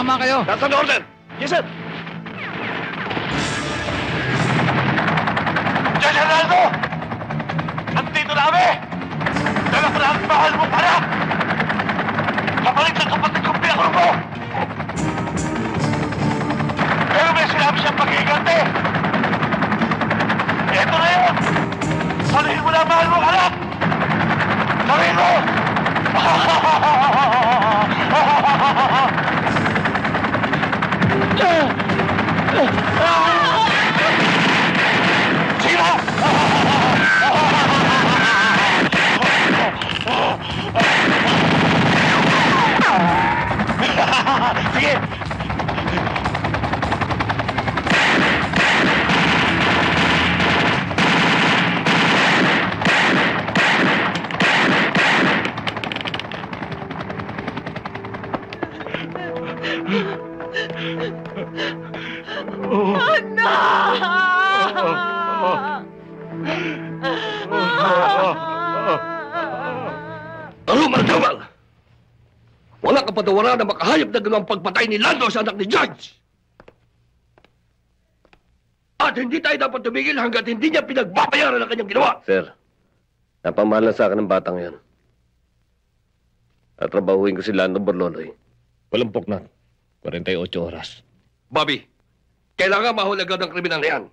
Tama kayo. That's an order. Yes, sir. Generaldo! Nandito na kami! Dala ko na ang mahal mo para! Kapalit ng kapatid kong pinakulong mo! Pero may sinabi siyang pag-iigante! Ito na yun! Sabihin mo na ang mahal mo, anak! Sabihin mo! Sige! Mardamal! Wala ka patawaran na makahayop na gano'ng pagpatay ni Lando sa anak ni Judge! At hindi tayo dapat tumigil hanggat hindi niya pinagbabayaran ang kanyang ginawa! Sir, napamahalan sa akin ng batang yan. At trabahuin ko si Lando Borloloy. Walang poknat. 48 oras. Bobby, kailangan mahuli agad ang kriminal na yan.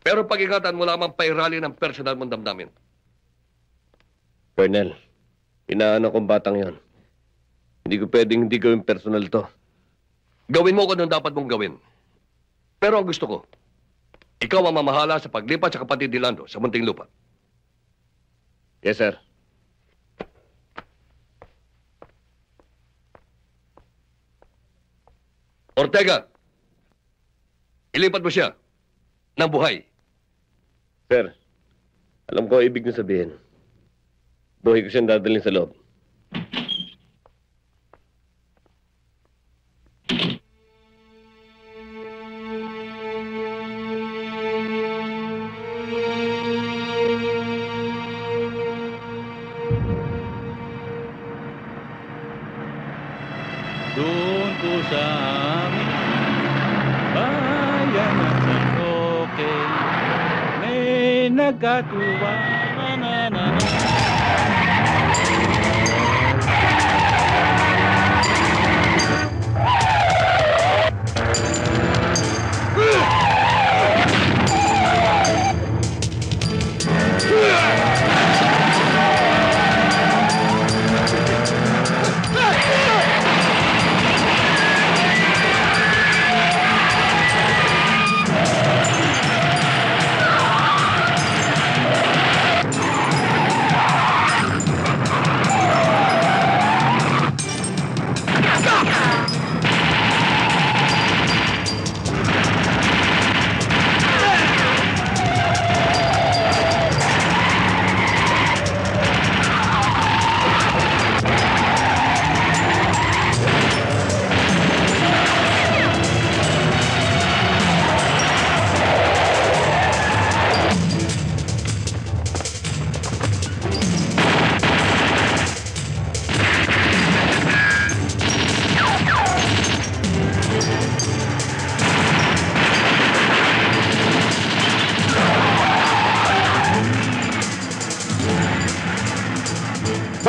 Pero pag-ingatan mo lamang pairali ng personal mong damdamin. Colonel, inaano kong batang yan. Hindi ko pwedeng hindi gawin personal to. Gawin mo kung anong dapat mong gawin. Pero ang gusto ko, ikaw ang mamahala sa paglipat sa kapatid ni Lando sa munting lupa. Yes, sir. Ortega, ilipat mo siya ng buhay. Sir, alam ko ibig nyo sabihin. Buhay ko siyang dadalhin sa loob. Doon po sa amin bayan ng San Roque may nagkatuwa na.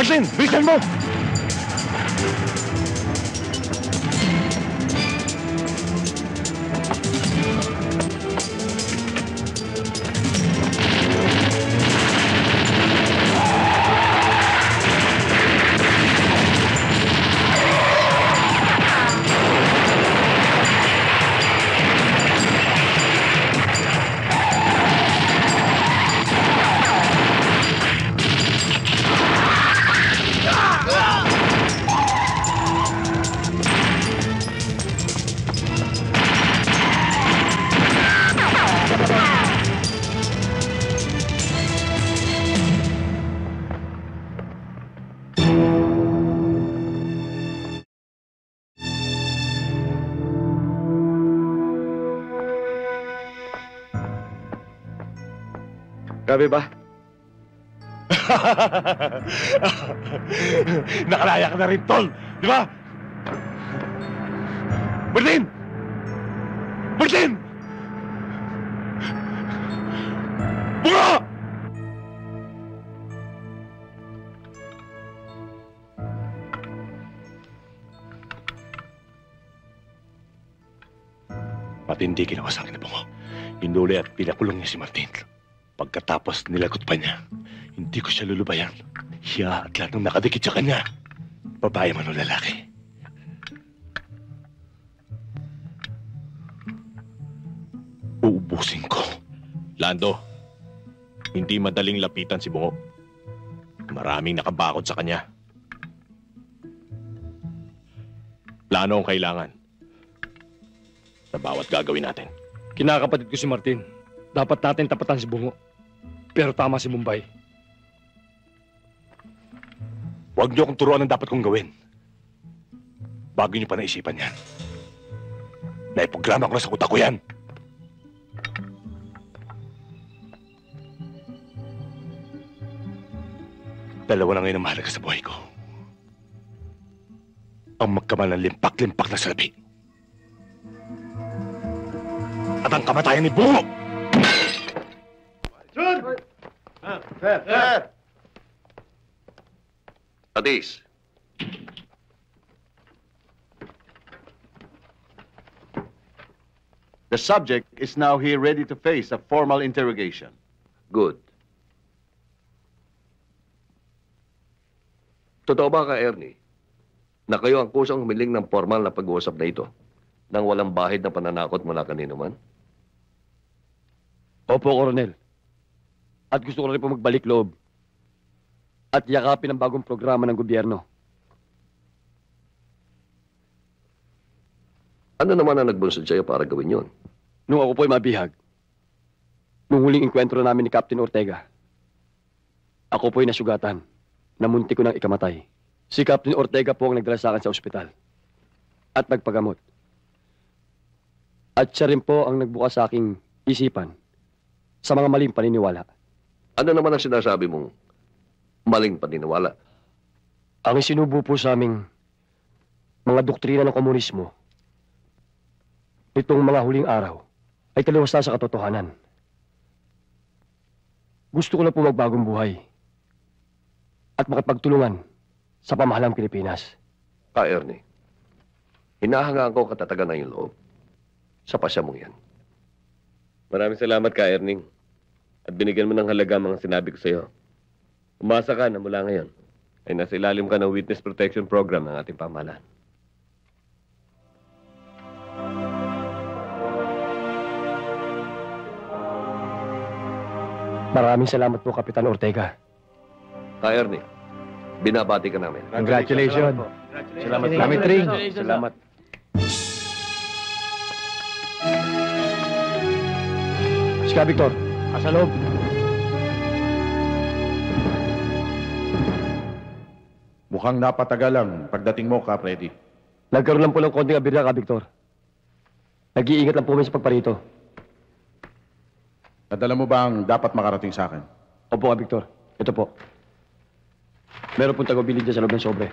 Martin, bilisan mo! Grabe ba? Nakalaya ka na rin, Tol! Di ba? Martin! Martin! Bunga! Matindi ginawa sa akin na Bungo. Hinuli at pinakulong niya si Martin. Pagkatapos nilagot pa niya, hindi ko siya lulubayan. Siya at lahat ng nakadikit sa kanya, babae man o lalaki. Uubusin ko. Lando, hindi madaling lapitan si Bungo. Maraming nakabakod sa kanya. Plano ang kailangan sa bawat gagawin natin. Kinakapatid ko si Martin. Dapat natin tapatan si Bungo. Pero tama si Mumbai. Huwag niyo akong turuan ang dapat kong gawin. Bago niyo pa naisipan yan. Naiprograma ko na sa utak ko yan. Dalawa na ngayon ang mahalaga sa buhay ko. Ang magkamal ng limpak-limpak na salabi. At ang kamatayan ni Bungo! Atis. The subject is now here ready to face a formal interrogation. Good. Totoo ba ka, Ernie, na kayo ang kusang humiling ng formal na pag-uusap na ito nang walang bahid na pananakot mula kanino man? Opo, Coronel. At gusto ko rin po magbalik loob. At yakapin ang bagong programa ng gobyerno. Ano naman ang nagbunsod sa'yo para gawin yon? Nung ako po'y mabihag, nung huling enkwentro namin ni Captain Ortega, ako po'y nasugatan na munti ko nang ikamatay. Si Captain Ortega po ang nagdala sa akin sa ospital at nagpagamot. At siya rin po ang nagbukas sa aking isipan sa mga maling paniniwala. Ano naman ang sinasabi mong maling paniniwala? Ang isinubo po sa aming mga doktrina ng komunismo nitong mga huling araw ay taliwas na sa katotohanan. Gusto ko na po magbagong buhay at makipagtulungan sa pamahalang Pilipinas. Ka, Ernie, hinahangaan ko katatagan na yung loob sa pasya mong yan. Maraming salamat ka, Ernie. At binigyan mo ng halaga ang mga sinabi ko sa'yo. Umasa ka na mula ngayon ay nasa ilalim ka ng Witness Protection Program ng ating pamahalaan. Maraming salamat po, Kapitan Ortega. Ka, Ernie, binabati ka namin. Congratulations. Salamat, Ring. Salamat. Sika, Victor. Asa loob. Mukhang napatagal ang pagdating mo, Kap Freddy. Nagkaroon lang po ng konting abirya, Ka, Victor. Nag-iingat lang po kami sa pagparito. Nadala mo ba ang dapat makarating sa akin? Opo, Ka, Victor. Ito po. Meron pong tagubilin dyan sa loob ng sobre.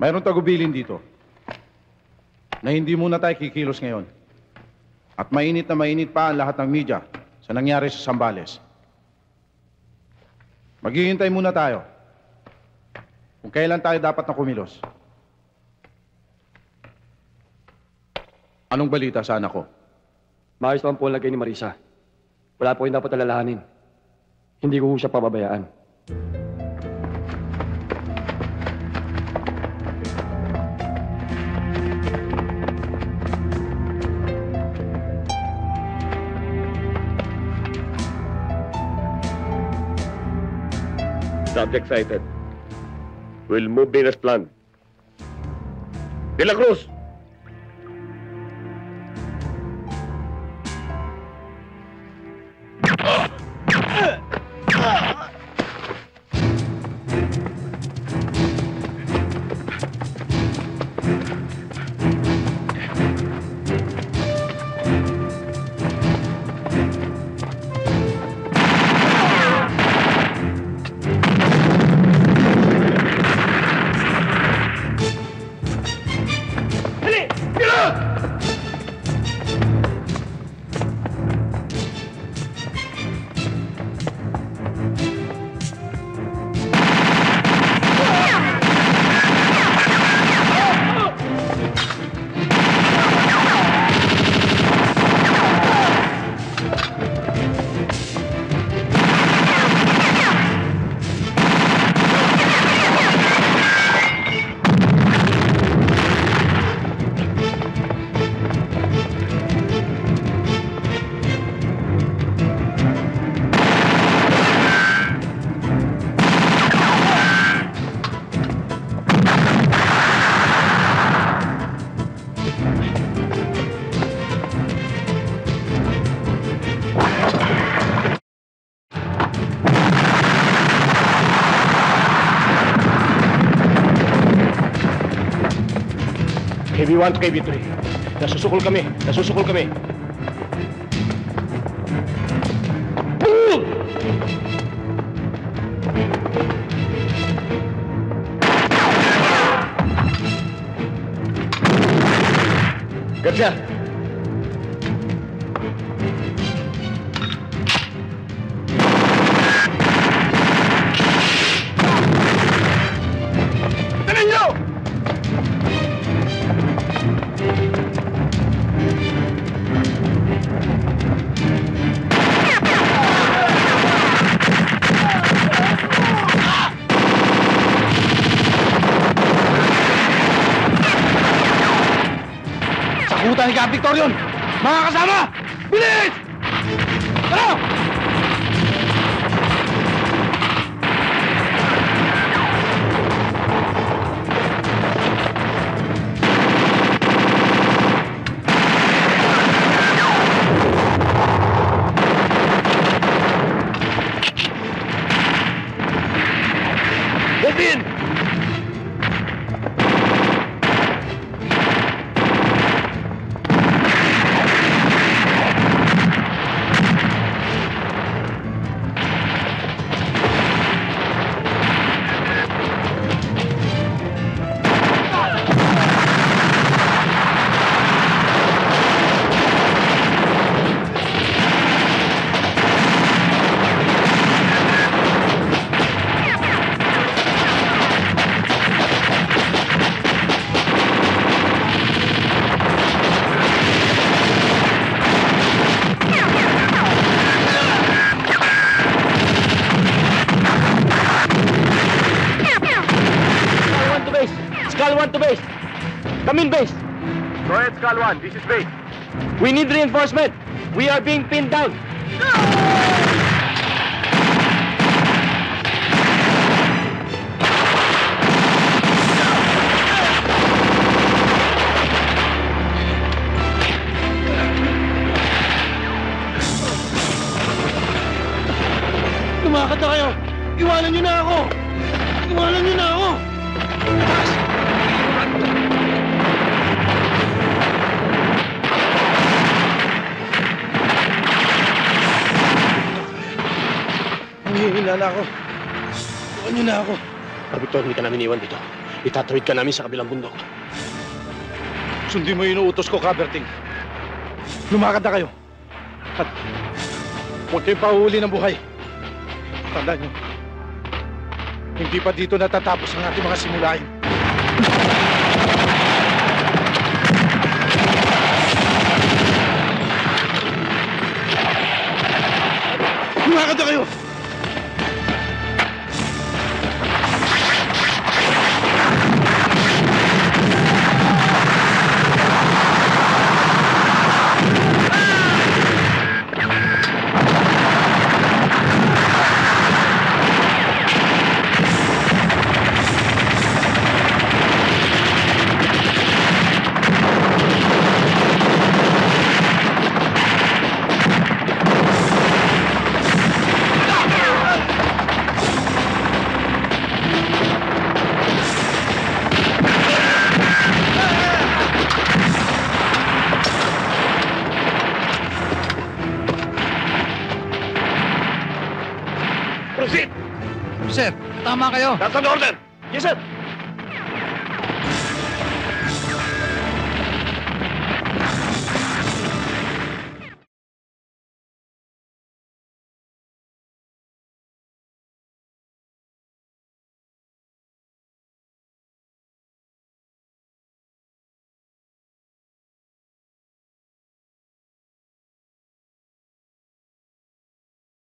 Mayroong tagubilin dito na hindi muna tayo kikilos ngayon. At mainit na mainit pa ang lahat ng media sa nangyari sa Zambales. Maghihintay muna tayo kung kailan tayo dapat na kumilos. Anong balita sa anak ko? Maayos naman po ang lagay ni Marisa. Wala po yung dapat alalahanin. Hindi ko siya pababayaan. Subject sighted. We'll move in as planned. De La Cruz! KB1 to KB3. Nasusukol kami. Nasusukol kami. Garcia! Dali nyo! Sakutan ni Cap Victor yun! Mga kasama! Bilis! Tara! Move in! Skull 1 to base. Come in, base. Go ahead, Skull 1. This is base. We need reinforcement. We are being pinned down. Lumakad na kayo! Iwanan niyo na ako! Iwanan niyo na ako! Nanghihina na ako. Iwan niyo na ako. Victor, hindi ka namin iwan dito. Itatawid ka namin sa kabilang bundok. Sundin mo yung inuutos ko, Caberting. Lumakad na kayo. At huwag kayong pahuhuli ng buhay. Tandaan niyo, hindi pa dito natatapos ang ating mga simulain. Lumakad na kayo! Proceed! Sir, tama kayo. That's an order! Yes, sir.